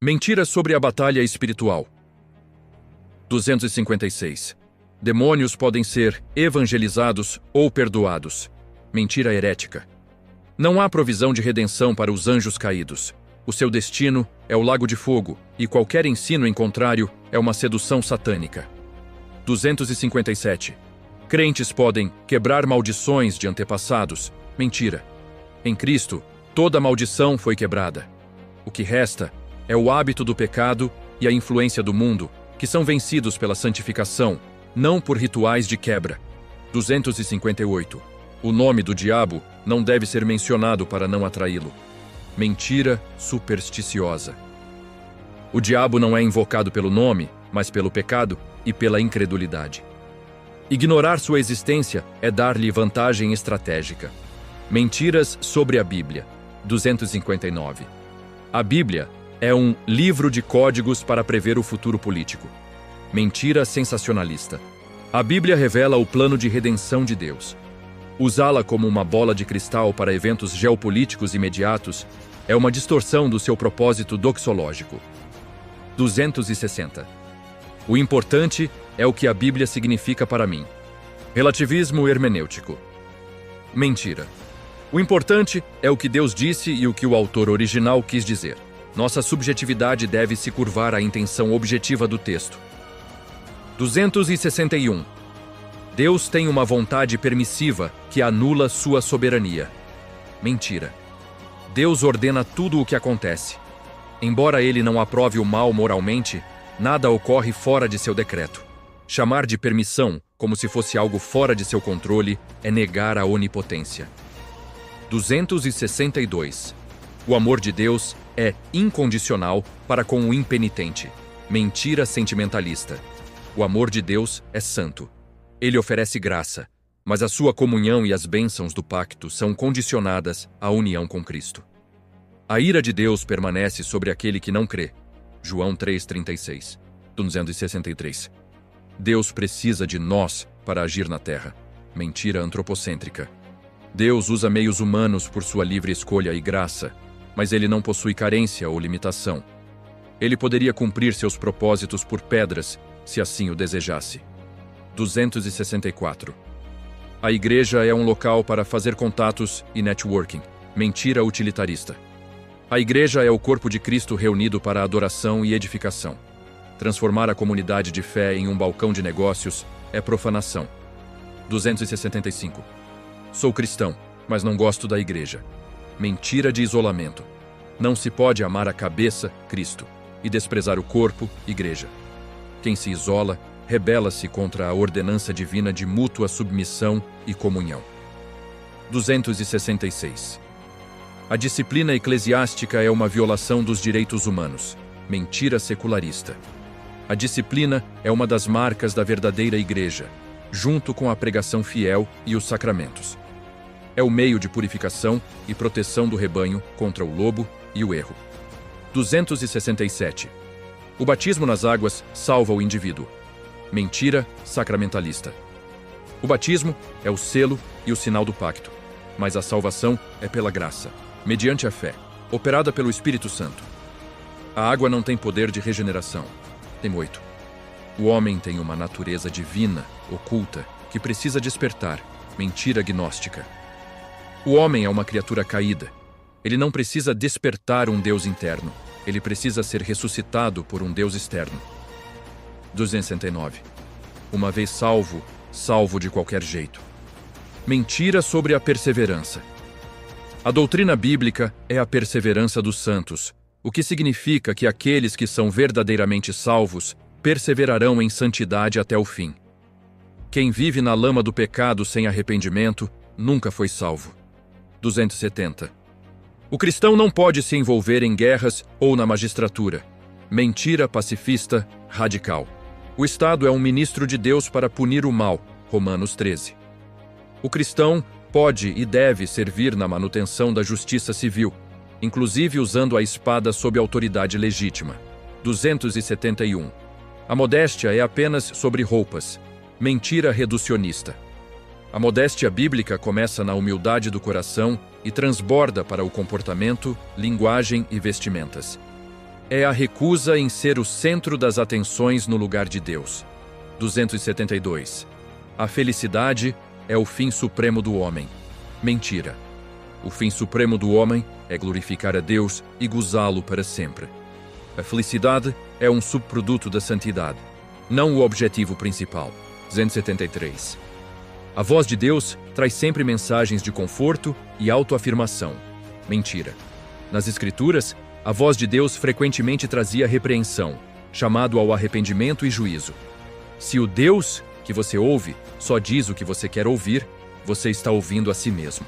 Mentira sobre a batalha espiritual. 256. Demônios podem ser evangelizados ou perdoados. Mentira herética. Não há provisão de redenção para os anjos caídos. O seu destino é o lago de fogo, e qualquer ensino em contrário é uma sedução satânica. 257. Crentes podem quebrar maldições de antepassados. Mentira. Em Cristo, toda maldição foi quebrada. O que resta é o hábito do pecado e a influência do mundo, que são vencidos pela santificação, não por rituais de quebra. 258. O nome do diabo não deve ser mencionado para não atraí-lo. Mentira supersticiosa. O diabo não é invocado pelo nome, mas pelo pecado e pela incredulidade. Ignorar sua existência é dar-lhe vantagem estratégica. Mentiras sobre a Bíblia. 259. A Bíblia é um livro de códigos para prever o futuro político. Mentira sensacionalista. A Bíblia revela o plano de redenção de Deus. Usá-la como uma bola de cristal para eventos geopolíticos imediatos é uma distorção do seu propósito doxológico. 260. O importante é o que a Bíblia significa para mim. Relativismo hermenêutico. Mentira. O importante é o que Deus disse e o que o autor original quis dizer. Nossa subjetividade deve se curvar à intenção objetiva do texto. 261. Deus tem uma vontade permissiva que anula sua soberania. Mentira. Deus ordena tudo o que acontece. Embora ele não aprove o mal moralmente, nada ocorre fora de seu decreto. Chamar de permissão, como se fosse algo fora de seu controle, é negar a onipotência. 262. O amor de Deus é incondicional para com o impenitente. Mentira sentimentalista. O amor de Deus é santo. Ele oferece graça, mas a sua comunhão e as bênçãos do pacto são condicionadas à união com Cristo. A ira de Deus permanece sobre aquele que não crê. João 3,36. 263. Deus precisa de nós para agir na terra. Mentira antropocêntrica. Deus usa meios humanos por sua livre escolha e graça, mas ele não possui carência ou limitação. Ele poderia cumprir seus propósitos por pedras, se assim o desejasse. 264. A igreja é um local para fazer contatos e networking. Mentira utilitarista. A igreja é o corpo de Cristo reunido para adoração e edificação. Transformar a comunidade de fé em um balcão de negócios é profanação. 265. Sou cristão, mas não gosto da igreja. Mentira de isolamento. Não se pode amar a cabeça, Cristo, e desprezar o corpo, igreja. Quem se isola, rebela-se contra a ordenança divina de mútua submissão e comunhão. 266. A disciplina eclesiástica é uma violação dos direitos humanos. Mentira secularista. A disciplina é uma das marcas da verdadeira igreja, junto com a pregação fiel e os sacramentos. É o meio de purificação e proteção do rebanho contra o lobo e o erro. 267. O batismo nas águas salva o indivíduo. Mentira sacramentalista. O batismo é o selo e o sinal do pacto, mas a salvação é pela graça, mediante a fé, operada pelo Espírito Santo. A água não tem poder de regeneração. Tem 8. O homem tem uma natureza divina, oculta, que precisa despertar. Mentira gnóstica. O homem é uma criatura caída. Ele não precisa despertar um Deus interno. Ele precisa ser ressuscitado por um Deus externo. 269. Uma vez salvo, salvo de qualquer jeito. Mentira sobre a perseverança. A doutrina bíblica é a perseverança dos santos, o que significa que aqueles que são verdadeiramente salvos perseverarão em santidade até o fim. Quem vive na lama do pecado sem arrependimento nunca foi salvo. 270. O cristão não pode se envolver em guerras ou na magistratura. Mentira pacifista radical. O Estado é um ministro de Deus para punir o mal. Romanos 13. O cristão pode e deve servir na manutenção da justiça civil, inclusive usando a espada sob autoridade legítima. 271. A modéstia é apenas sobre roupas. Mentira reducionista. A modéstia bíblica começa na humildade do coração e transborda para o comportamento, linguagem e vestimentas. é a recusa em ser o centro das atenções no lugar de Deus. 272. A felicidade é o fim supremo do homem. Mentira. O fim supremo do homem é glorificar a Deus e gozá-lo para sempre. A felicidade é um subproduto da santidade, não o objetivo principal. 273. A voz de Deus traz sempre mensagens de conforto e autoafirmação. Mentira. Nas Escrituras, a voz de Deus frequentemente trazia repreensão, chamado ao arrependimento e juízo. Se o Deus que você ouve só diz o que você quer ouvir, você está ouvindo a si mesmo.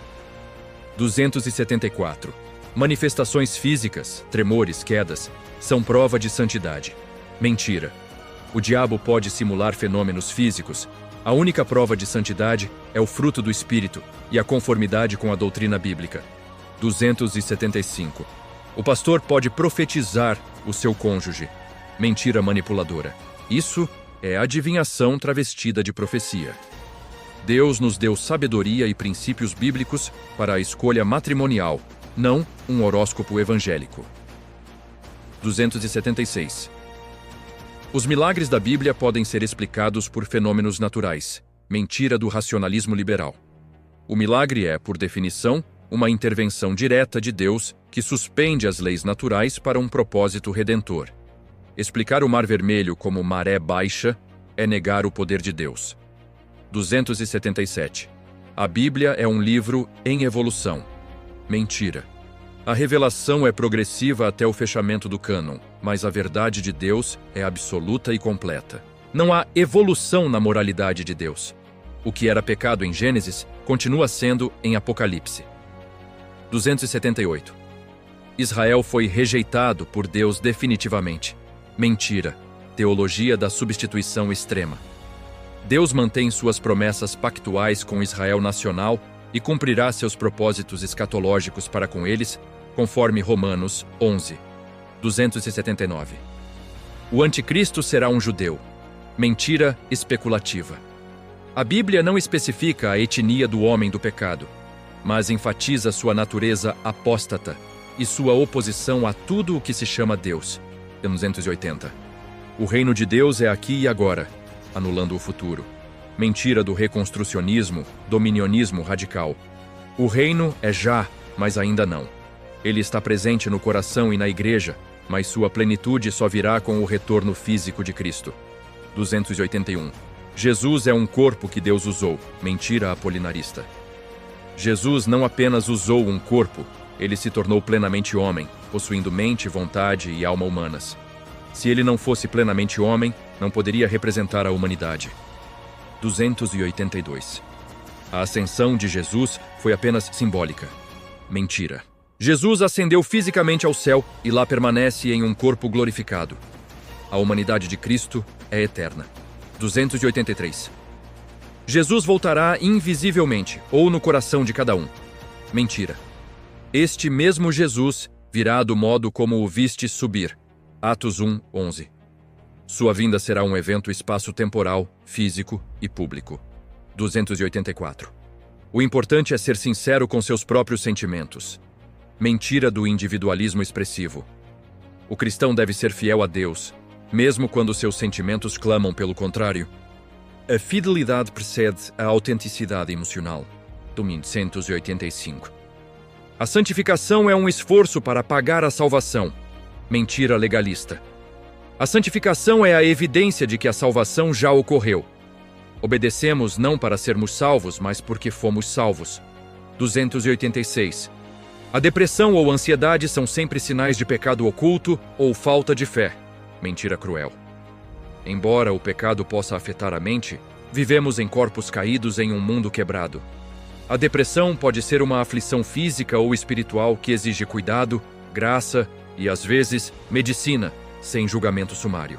274. Manifestações físicas, tremores, quedas, são prova de santidade. Mentira. O diabo pode simular fenômenos físicos. A única prova de santidade é o fruto do Espírito e a conformidade com a doutrina bíblica. 275. O pastor pode profetizar o seu cônjuge. Mentira manipuladora. Isso é adivinhação travestida de profecia. Deus nos deu sabedoria e princípios bíblicos para a escolha matrimonial, não um horóscopo evangélico. 276. Os milagres da Bíblia podem ser explicados por fenômenos naturais. Mentira do racionalismo liberal. O milagre é, por definição, uma intervenção direta de Deus que suspende as leis naturais para um propósito redentor. Explicar o Mar Vermelho como maré baixa é negar o poder de Deus. 277. A Bíblia é um livro em evolução. Mentira. A revelação é progressiva até o fechamento do cânon, mas a verdade de Deus é absoluta e completa. Não há evolução na moralidade de Deus. O que era pecado em Gênesis continua sendo em Apocalipse. 278. Israel foi rejeitado por Deus definitivamente. Mentira. Teologia da substituição extrema. Deus mantém suas promessas pactuais com Israel nacional e cumprirá seus propósitos escatológicos para com eles, conforme Romanos 11. 279. O anticristo será um judeu. Mentira especulativa. A Bíblia não especifica a etnia do homem do pecado, mas enfatiza sua natureza apóstata e sua oposição a tudo o que se chama Deus. 280. O reino de Deus é aqui e agora, anulando o futuro. Mentira do reconstrucionismo, dominionismo radical. O reino é já, mas ainda não. Ele está presente no coração e na igreja, mas sua plenitude só virá com o retorno físico de Cristo. 281. Jesus é um corpo que Deus usou. Mentira apolinarista. Jesus não apenas usou um corpo, ele se tornou plenamente homem, possuindo mente, vontade e alma humanas. Se ele não fosse plenamente homem, não poderia representar a humanidade. 282. A ascensão de Jesus foi apenas simbólica. Mentira. Jesus ascendeu fisicamente ao céu e lá permanece em um corpo glorificado. A humanidade de Cristo é eterna. 283. Jesus voltará invisivelmente, ou no coração de cada um. Mentira. Este mesmo Jesus virá do modo como o viste subir. Atos 1, 11. Sua vinda será um evento espaço-temporal, físico e público. 284. O importante é ser sincero com seus próprios sentimentos. Mentira do individualismo expressivo. O cristão deve ser fiel a Deus, mesmo quando seus sentimentos clamam pelo contrário. A fidelidade precede a autenticidade emocional. 285. A santificação é um esforço para pagar a salvação. Mentira legalista. A santificação é a evidência de que a salvação já ocorreu. Obedecemos não para sermos salvos, mas porque fomos salvos. 286. A depressão ou ansiedade são sempre sinais de pecado oculto ou falta de fé. Mentira cruel. Embora o pecado possa afetar a mente, vivemos em corpos caídos em um mundo quebrado. A depressão pode ser uma aflição física ou espiritual que exige cuidado, graça e, às vezes, medicina, sem julgamento sumário.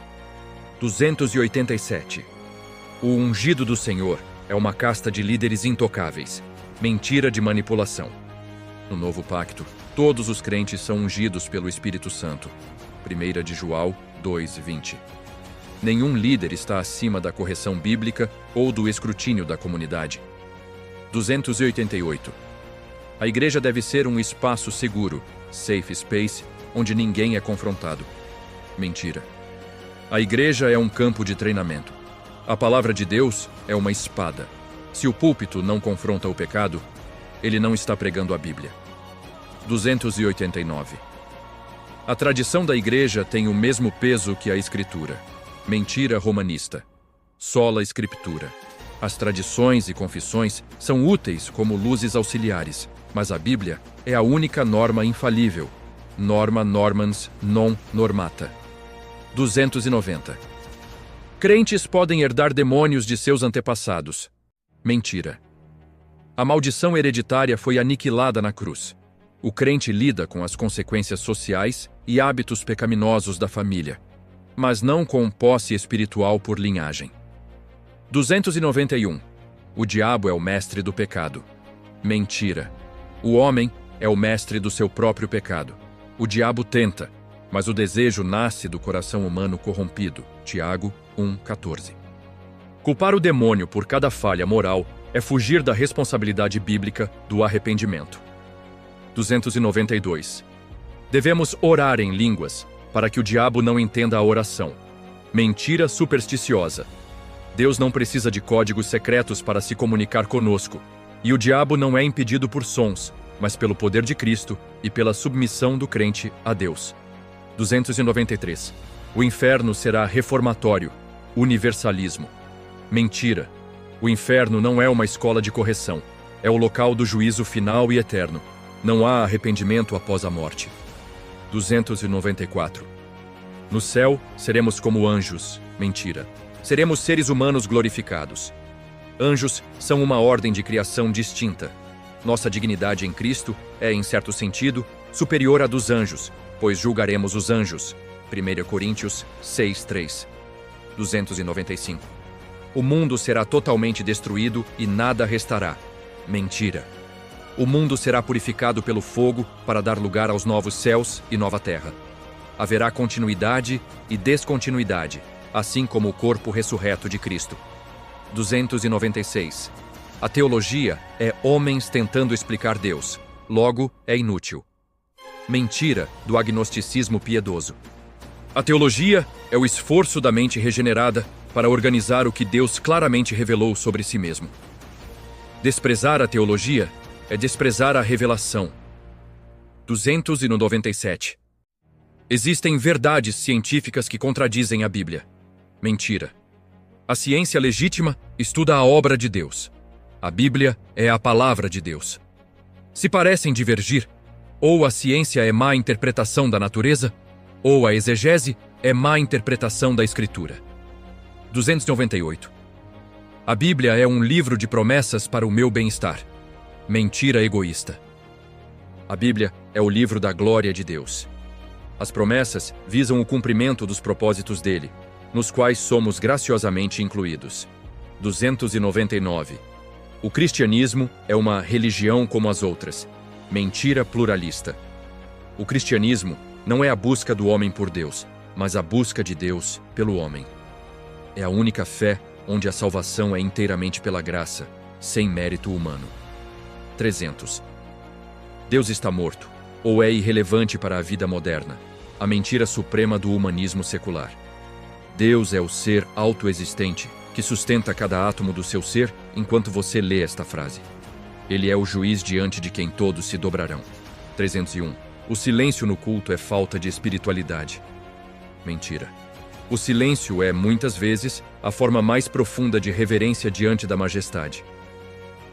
287. O ungido do Senhor é uma casta de líderes intocáveis. Mentira de manipulação. No Novo Pacto, todos os crentes são ungidos pelo Espírito Santo. 1 de João 2:20. Nenhum líder está acima da correção bíblica ou do escrutínio da comunidade. 288. A igreja deve ser um espaço seguro, safe space, onde ninguém é confrontado. Mentira. A igreja é um campo de treinamento. A palavra de Deus é uma espada. Se o púlpito não confronta o pecado, ele não está pregando a Bíblia. 289. A tradição da igreja tem o mesmo peso que a escritura. Mentira romanista. Sola Scriptura. As tradições e confissões são úteis como luzes auxiliares, mas a Bíblia é a única norma infalível. Norma normans non normata. 290. Crentes podem herdar demônios de seus antepassados. Mentira. A maldição hereditária foi aniquilada na cruz. O crente lida com as consequências sociais e hábitos pecaminosos da família, mas não com posse espiritual por linhagem. 291. O diabo é o mestre do pecado. Mentira. O homem é o mestre do seu próprio pecado. O diabo tenta, mas o desejo nasce do coração humano corrompido. Tiago 1,14. Culpar o demônio por cada falha moral é fugir da responsabilidade bíblica do arrependimento. 292. Devemos orar em línguas para que o diabo não entenda a oração. Mentira supersticiosa. Deus não precisa de códigos secretos para se comunicar conosco, e o diabo não é impedido por sons, mas pelo poder de Cristo e pela submissão do crente a Deus. 293. O inferno será reformatório, universalismo. Mentira. O inferno não é uma escola de correção, é o local do juízo final e eterno. Não há arrependimento após a morte. 294. No céu, seremos como anjos. Mentira. Seremos seres humanos glorificados. Anjos são uma ordem de criação distinta. Nossa dignidade em Cristo é, em certo sentido, superior à dos anjos, pois julgaremos os anjos. 1 Coríntios 6:3. 295. O mundo será totalmente destruído e nada restará. Mentira. O mundo será purificado pelo fogo para dar lugar aos novos céus e nova terra. Haverá continuidade e descontinuidade, assim como o corpo ressurreto de Cristo. 296. A teologia é homens tentando explicar Deus, logo é inútil. Mentira do agnosticismo piedoso. A teologia é o esforço da mente regenerada para organizar o que Deus claramente revelou sobre si mesmo. Desprezar a teologia é desprezar a revelação. 297. Existem verdades científicas que contradizem a Bíblia. Mentira. A ciência legítima estuda a obra de Deus. A Bíblia é a palavra de Deus. Se parecem divergir, ou a ciência é má interpretação da natureza, ou a exegese é má interpretação da Escritura. 298. A Bíblia é um livro de promessas para o meu bem-estar. Mentira egoísta. A Bíblia é o livro da glória de Deus. As promessas visam o cumprimento dos propósitos dele, nos quais somos graciosamente incluídos. 299. O cristianismo é uma religião como as outras. Mentira pluralista. O cristianismo não é a busca do homem por Deus, mas a busca de Deus pelo homem. É a única fé onde a salvação é inteiramente pela graça, sem mérito humano. 300. Deus está morto, ou é irrelevante para a vida moderna, a mentira suprema do humanismo secular. Deus é o ser autoexistente, que sustenta cada átomo do seu ser enquanto você lê esta frase. Ele é o juiz diante de quem todos se dobrarão. 301. O silêncio no culto é falta de espiritualidade. Mentira. O silêncio é, muitas vezes, a forma mais profunda de reverência diante da majestade.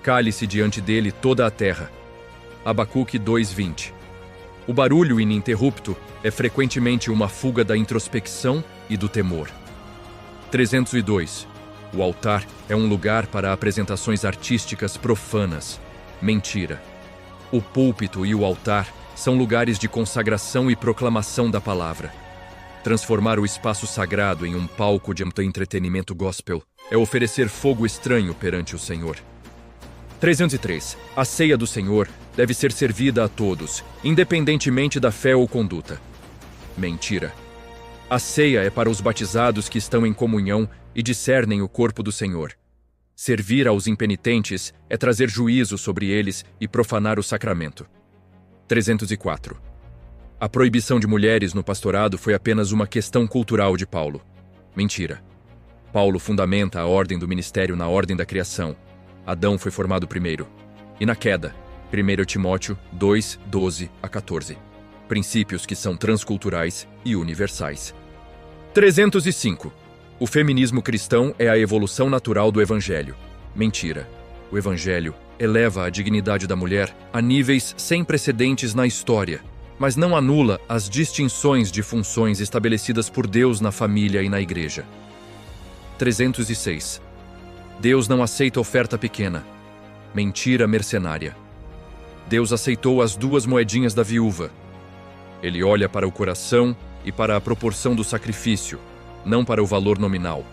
Cale-se diante dele toda a terra. Abacuque 2:20. O barulho ininterrupto é frequentemente uma fuga da introspecção e do temor. 302. O altar é um lugar para apresentações artísticas profanas. Mentira. O púlpito e o altar são lugares de consagração e proclamação da palavra. Transformar o espaço sagrado em um palco de entretenimento gospel é oferecer fogo estranho perante o Senhor. 303. A ceia do Senhor deve ser servida a todos, independentemente da fé ou conduta. Mentira. A ceia é para os batizados que estão em comunhão e discernem o corpo do Senhor. Servir aos impenitentes é trazer juízo sobre eles e profanar o sacramento. 304. A proibição de mulheres no pastorado foi apenas uma questão cultural de Paulo. Mentira. Paulo fundamenta a ordem do ministério na ordem da criação. Adão foi formado primeiro. E na queda, 1 Timóteo 2, 12 a 14. Princípios que são transculturais e universais. 305. O feminismo cristão é a evolução natural do Evangelho. Mentira. O Evangelho eleva a dignidade da mulher a níveis sem precedentes na história, mas não anula as distinções de funções estabelecidas por Deus na família e na igreja. 306. Deus não aceita oferta pequena. Mentira mercenária. Deus aceitou as 2 moedinhas da viúva. Ele olha para o coração e para a proporção do sacrifício, não para o valor nominal.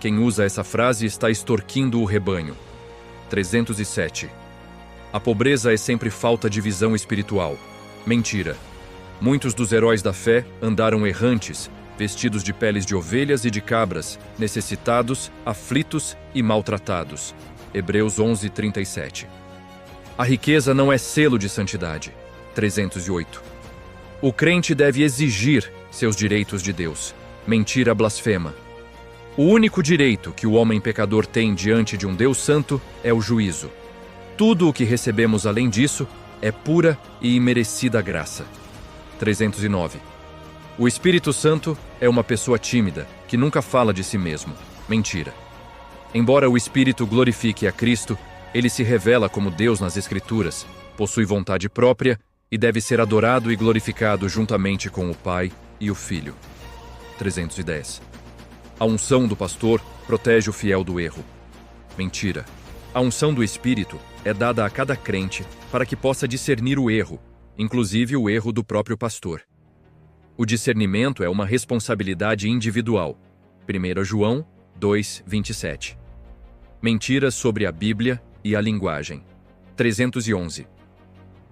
Quem usa essa frase está extorquindo o rebanho. 307. A pobreza é sempre falta de visão espiritual. Mentira. Muitos dos heróis da fé andaram errantes, vestidos de peles de ovelhas e de cabras, necessitados, aflitos e maltratados. Hebreus 11, 37. A riqueza não é selo de santidade. 308. O crente deve exigir seus direitos de Deus. Mentira blasfema. O único direito que o homem pecador tem diante de um Deus santo é o juízo. Tudo o que recebemos além disso é pura e imerecida graça. 309. O Espírito Santo é uma pessoa tímida, que nunca fala de si mesmo. Mentira. Embora o Espírito glorifique a Cristo, ele se revela como Deus nas Escrituras, possui vontade própria e deve ser adorado e glorificado juntamente com o Pai e o Filho. 310. A unção do pastor protege o fiel do erro. Mentira. A unção do Espírito é dada a cada crente para que possa discernir o erro, inclusive o erro do próprio pastor. O discernimento é uma responsabilidade individual. 1 João 2, 27. Mentiras sobre a Bíblia e a linguagem. 311.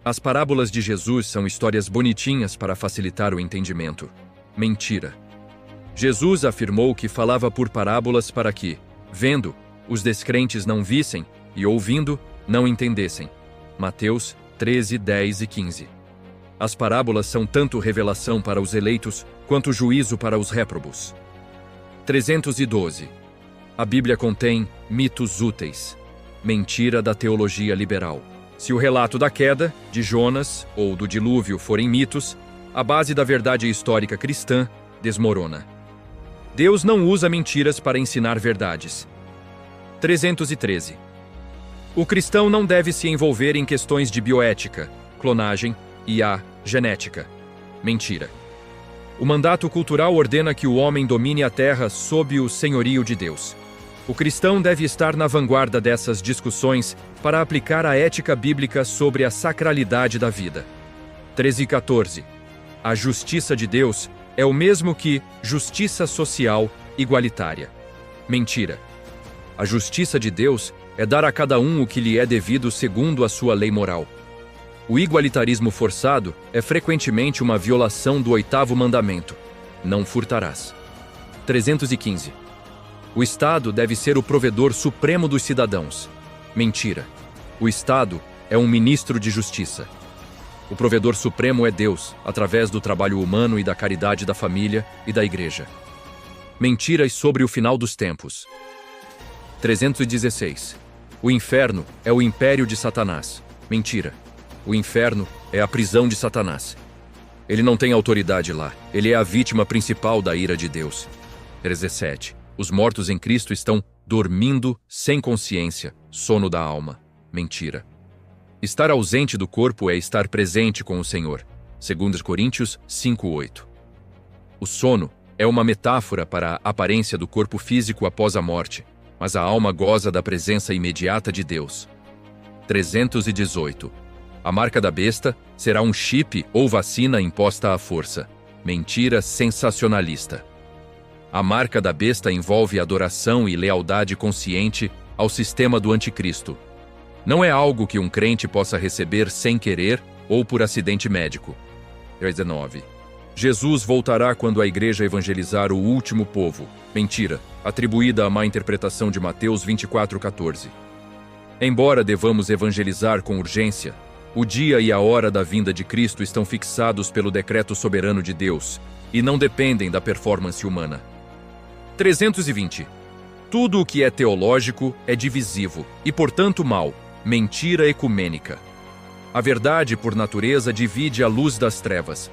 As parábolas de Jesus são histórias bonitinhas para facilitar o entendimento. Mentira. Jesus afirmou que falava por parábolas para que, vendo, os descrentes não vissem e ouvindo, não entendessem. Mateus 13, 10 e 15. As parábolas são tanto revelação para os eleitos quanto juízo para os réprobos. 312. A Bíblia contém mitos úteis. Mentira da teologia liberal. Se o relato da queda, de Jonas ou do dilúvio forem mitos, a base da verdade histórica cristã desmorona. Deus não usa mentiras para ensinar verdades. 313. O cristão não deve se envolver em questões de bioética, clonagem e genética. Mentira. O mandato cultural ordena que o homem domine a terra sob o senhorio de Deus. O cristão deve estar na vanguarda dessas discussões para aplicar a ética bíblica sobre a sacralidade da vida. 1314. A justiça de Deus é o mesmo que justiça social igualitária. Mentira. A justiça de Deus é dar a cada um o que lhe é devido segundo a sua lei moral. O igualitarismo forçado é frequentemente uma violação do 8º mandamento: não furtarás. 315. O Estado deve ser o provedor supremo dos cidadãos. Mentira. O Estado é um ministro de justiça. O provedor supremo é Deus, através do trabalho humano e da caridade da família e da igreja. Mentiras sobre o final dos tempos. 316. O inferno é o império de Satanás. Mentira. O inferno é a prisão de Satanás. Ele não tem autoridade lá. Ele é a vítima principal da ira de Deus. 17. Os mortos em Cristo estão dormindo sem consciência, sono da alma. Mentira. Estar ausente do corpo é estar presente com o Senhor. 2 Coríntios 5:8. O sono é uma metáfora para a aparência do corpo físico após a morte, mas a alma goza da presença imediata de Deus. 318. A marca da besta será um chip ou vacina imposta à força. Mentira sensacionalista. A marca da besta envolve adoração e lealdade consciente ao sistema do anticristo. Não é algo que um crente possa receber sem querer ou por acidente médico. 19. Jesus voltará quando a igreja evangelizar o último povo. Mentira, atribuída à má interpretação de Mateus 24:14. Embora devamos evangelizar com urgência, O dia e a hora da vinda de Cristo estão fixados pelo decreto soberano de Deus e não dependem da performance humana. 320. Tudo o que é teológico é divisivo e, portanto, mau, mentira ecumênica. A verdade, por natureza, divide a luz das trevas.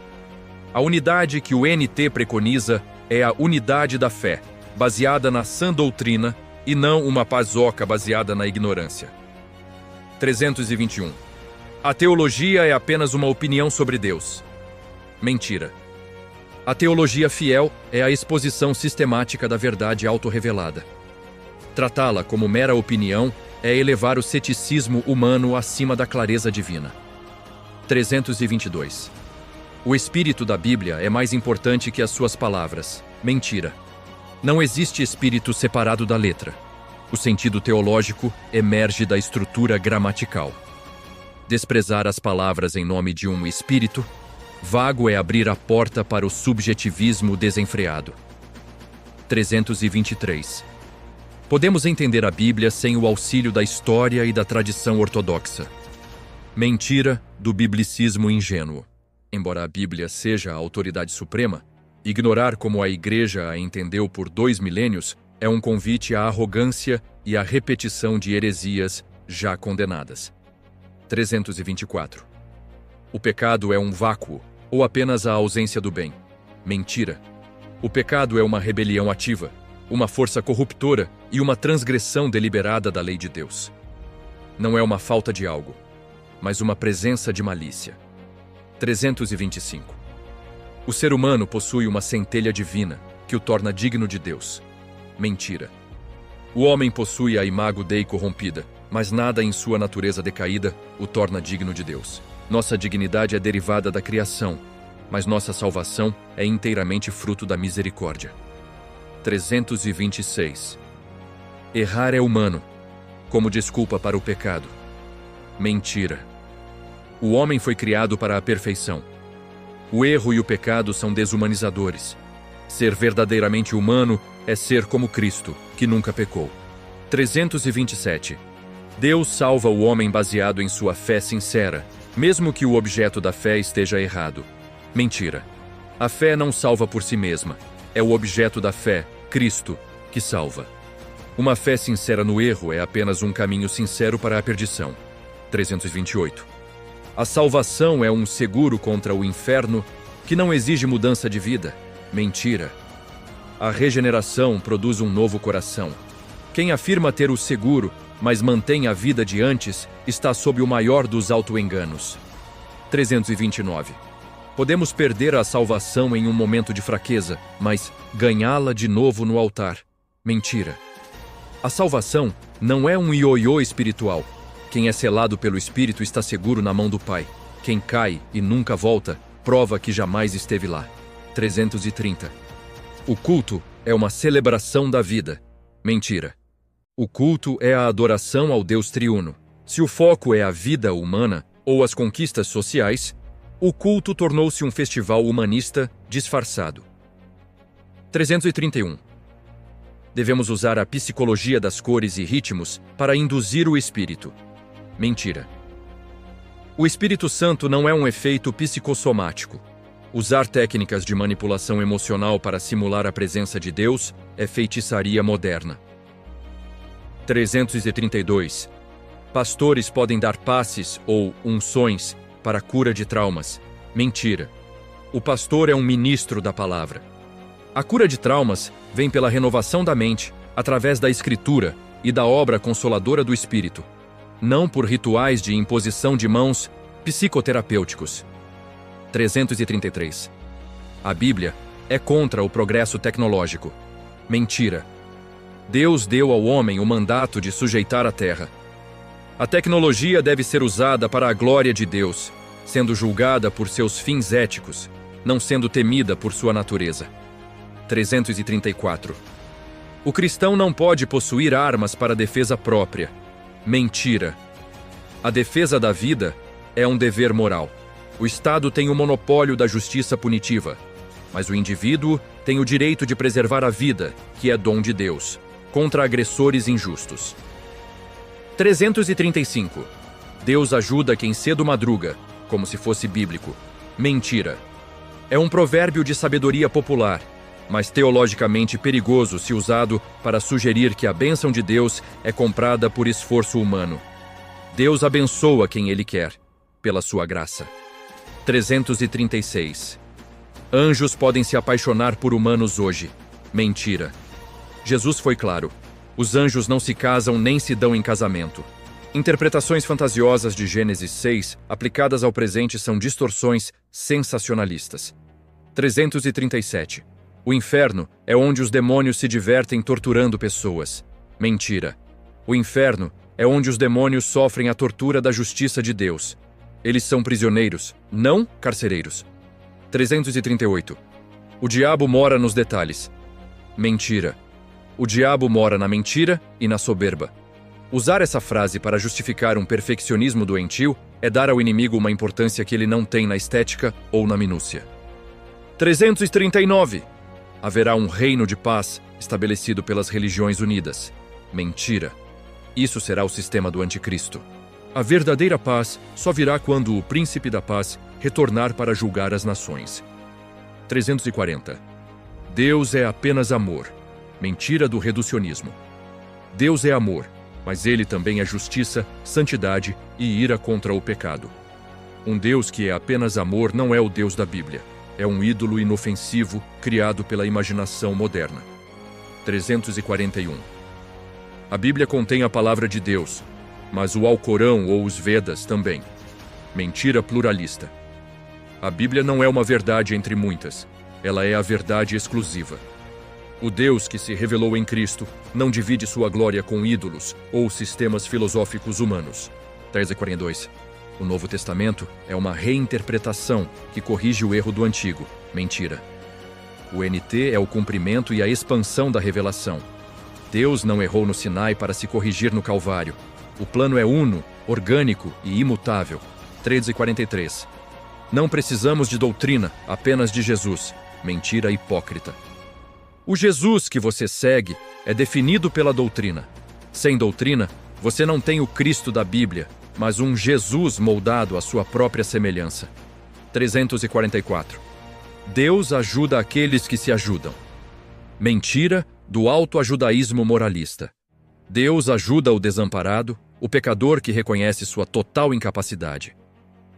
A unidade que o NT preconiza é a unidade da fé, baseada na sã doutrina, e não uma pazoca baseada na ignorância. 321. A teologia é apenas uma opinião sobre Deus. Mentira. A teologia fiel é a exposição sistemática da verdade autorrevelada. Tratá-la como mera opinião é elevar o ceticismo humano acima da clareza divina. 322. O espírito da Bíblia é mais importante que as suas palavras. Mentira. Não existe espírito separado da letra. O sentido teológico emerge da estrutura gramatical. Desprezar as palavras em nome de um espírito vago é abrir a porta para o subjetivismo desenfreado. 323. Podemos entender a Bíblia sem o auxílio da história e da tradição ortodoxa. Mentira do biblicismo ingênuo. Embora a Bíblia seja a autoridade suprema, ignorar como a Igreja a entendeu por 2 milênios é um convite à arrogância e à repetição de heresias já condenadas. 324. O pecado é um vácuo ou apenas a ausência do bem. Mentira. O pecado é uma rebelião ativa, uma força corruptora e uma transgressão deliberada da lei de Deus. Não é uma falta de algo, mas uma presença de malícia. 325. O ser humano possui uma centelha divina que o torna digno de Deus. Mentira. O homem possui a imago Dei corrompida, mas nada em sua natureza decaída o torna digno de Deus. Nossa dignidade é derivada da criação, mas nossa salvação é inteiramente fruto da misericórdia. 326. Errar é humano, como desculpa para o pecado. Mentira. O homem foi criado para a perfeição. O erro e o pecado são desumanizadores. Ser verdadeiramente humano é ser como Cristo, que nunca pecou. 327. Deus salva o homem baseado em sua fé sincera, mesmo que o objeto da fé esteja errado. Mentira. A fé não salva por si mesma. É o objeto da fé, Cristo, que salva. Uma fé sincera no erro é apenas um caminho sincero para a perdição. 328. A salvação é um seguro contra o inferno que não exige mudança de vida. Mentira. A regeneração produz um novo coração. Quem afirma ter o seguro, mas mantém a vida de antes, está sob o maior dos auto-enganos. 329. Podemos perder a salvação em um momento de fraqueza, mas ganhá-la de novo no altar. Mentira. A salvação não é um ioiô espiritual. Quem é selado pelo Espírito está seguro na mão do Pai. Quem cai e nunca volta, prova que jamais esteve lá. 330. O culto é uma celebração da vida. Mentira. O culto é a adoração ao Deus triuno. Se o foco é a vida humana ou as conquistas sociais, o culto tornou-se um festival humanista disfarçado. 331. Devemos usar a psicologia das cores e ritmos para induzir o espírito. Mentira. O Espírito Santo não é um efeito psicossomático. Usar técnicas de manipulação emocional para simular a presença de Deus é feitiçaria moderna. 332. Pastores podem dar passes ou unções para a cura de traumas. Mentira. O pastor é um ministro da palavra. A cura de traumas vem pela renovação da mente, através da Escritura e da obra consoladora do Espírito, não por rituais de imposição de mãos psicoterapêuticos. 333. A Bíblia é contra o progresso tecnológico. Mentira. Deus deu ao homem o mandato de sujeitar a terra. A tecnologia deve ser usada para a glória de Deus, sendo julgada por seus fins éticos, não sendo temida por sua natureza. 334. O cristão não pode possuir armas para defesa própria. Mentira. A defesa da vida é um dever moral. O Estado tem o monopólio da justiça punitiva, mas o indivíduo tem o direito de preservar a vida, que é dom de Deus, contra agressores injustos. 335. Deus ajuda quem cedo madruga, como se fosse bíblico. Mentira. É um provérbio de sabedoria popular, mas teologicamente perigoso se usado para sugerir que a bênção de Deus é comprada por esforço humano. Deus abençoa quem Ele quer, pela sua graça. 336. Anjos podem se apaixonar por humanos hoje. Mentira. Jesus foi claro. Os anjos não se casam nem se dão em casamento. Interpretações fantasiosas de Gênesis 6, aplicadas ao presente, são distorções sensacionalistas. 337. O inferno é onde os demônios se divertem torturando pessoas. Mentira. O inferno é onde os demônios sofrem a tortura da justiça de Deus. Eles são prisioneiros, não carcereiros. 338. O diabo mora nos detalhes. Mentira. O diabo mora na mentira e na soberba. Usar essa frase para justificar um perfeccionismo doentio é dar ao inimigo uma importância que ele não tem na estética ou na minúcia. 339. Haverá um reino de paz estabelecido pelas religiões unidas. Mentira. Isso será o sistema do anticristo. A verdadeira paz só virá quando o príncipe da paz retornar para julgar as nações. 340. Deus é apenas amor. Mentira do reducionismo. Deus é amor, mas Ele também é justiça, santidade e ira contra o pecado. Um Deus que é apenas amor não é o Deus da Bíblia. É um ídolo inofensivo criado pela imaginação moderna. 341. A Bíblia contém a palavra de Deus, mas o Alcorão ou os Vedas também. Mentira pluralista. A Bíblia não é uma verdade entre muitas. Ela é a verdade exclusiva. O Deus que se revelou em Cristo não divide sua glória com ídolos ou sistemas filosóficos humanos. 342. O Novo Testamento é uma reinterpretação que corrige o erro do Antigo. Mentira. O NT é o cumprimento e a expansão da revelação. Deus não errou no Sinai para se corrigir no Calvário. O plano é uno, orgânico e imutável. 343. Não precisamos de doutrina, apenas de Jesus. Mentira hipócrita. O Jesus que você segue é definido pela doutrina. Sem doutrina, você não tem o Cristo da Bíblia, mas um Jesus moldado à sua própria semelhança. 344. Deus ajuda aqueles que se ajudam. Mentira do autoajudaísmo moralista. Deus ajuda o desamparado, o pecador que reconhece sua total incapacidade.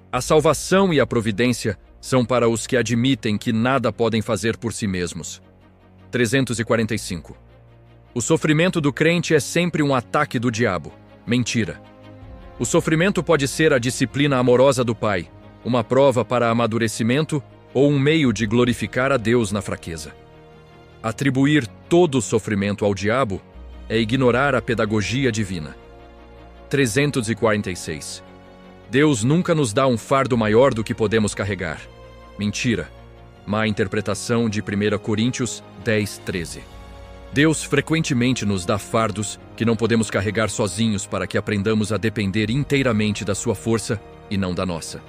A salvação e a providência são para os que admitem que nada podem fazer por si mesmos. 345. O sofrimento do crente é sempre um ataque do diabo. Mentira. O sofrimento pode ser a disciplina amorosa do Pai, uma prova para amadurecimento ou um meio de glorificar a Deus na fraqueza. Atribuir todo o sofrimento ao diabo é ignorar a pedagogia divina. 346. Deus nunca nos dá um fardo maior do que podemos carregar. Mentira. Má interpretação de 1 Coríntios 10:13. Deus frequentemente nos dá fardos que não podemos carregar sozinhos para que aprendamos a depender inteiramente da sua força e não da nossa.